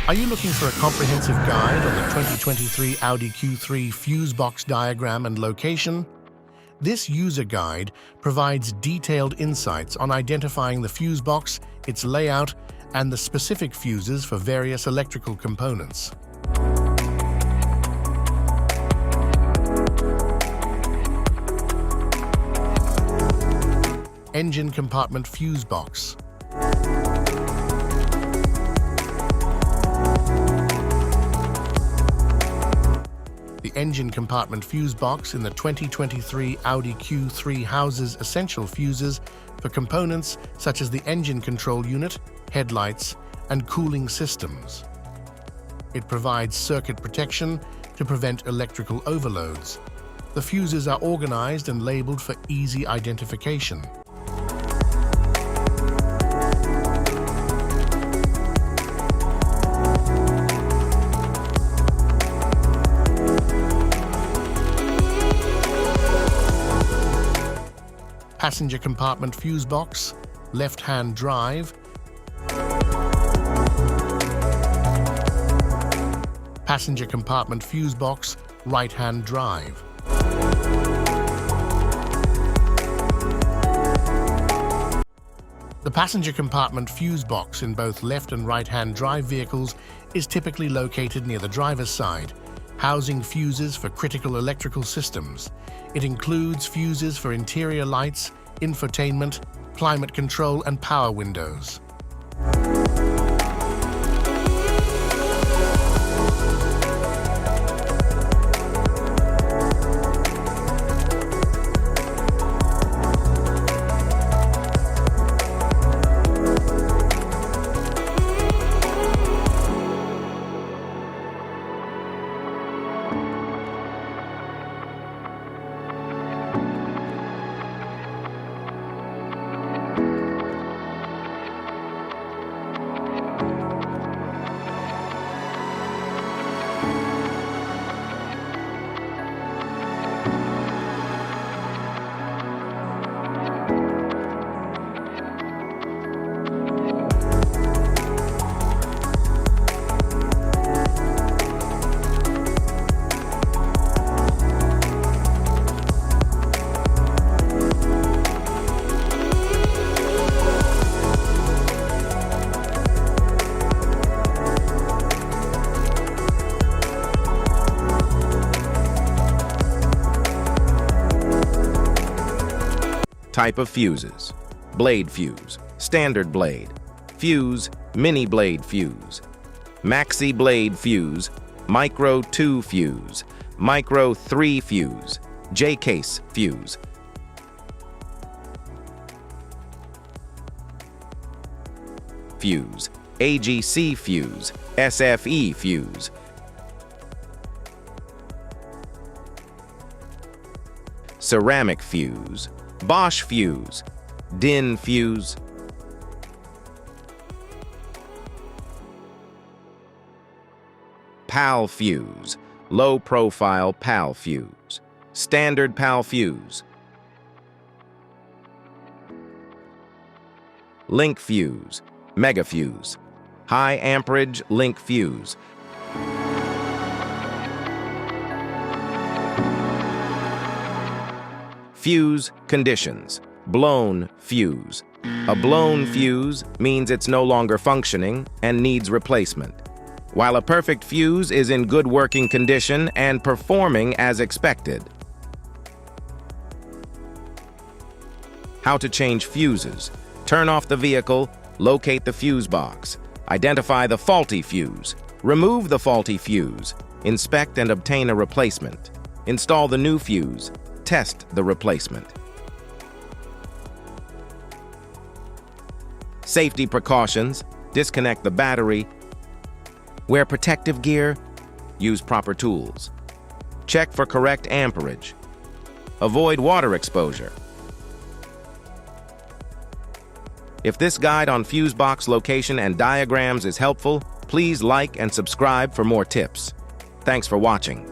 Are you looking for a comprehensive guide on the 2023 Audi Q3 fuse box diagram and location? This user guide provides detailed insights on identifying the fuse box, its layout, and the specific fuses for various electrical components. Engine compartment fuse box. The engine compartment fuse box in the 2023 Audi Q3 houses essential fuses for components such as the engine control unit, headlights, and cooling systems. It provides circuit protection to prevent electrical overloads. The fuses are organized and labeled for easy identification. Passenger compartment fuse box, left-hand drive. Passenger compartment fuse box, right-hand drive. The passenger compartment fuse box in both left and right-hand drive vehicles is typically located near the driver's side, housing fuses for critical electrical systems. It includes fuses for interior lights, infotainment, climate control, and power windows. Type of fuses: blade fuse, standard blade, fuse, mini blade fuse, maxi blade fuse, micro 2 fuse, micro 3 fuse, J-case fuse. Fuse, AGC fuse, SFE fuse. Ceramic fuse, Bosch fuse, DIN fuse. PAL fuse, low profile PAL fuse, standard PAL fuse. Link fuse, mega fuse, high amperage link fuse. Fuse conditions: blown fuse. A blown fuse means it's no longer functioning and needs replacement, while a perfect fuse is in good working condition and performing as expected. How to change fuses: turn off the vehicle, locate the fuse box, identify the faulty fuse, remove the faulty fuse, inspect and obtain a replacement, install the new fuse, test the replacement. Safety precautions: disconnect the battery, wear protective gear, use proper tools, check for correct amperage, avoid water exposure. If this guide on fuse box location and diagrams is helpful, please like and subscribe for more tips. Thanks for watching.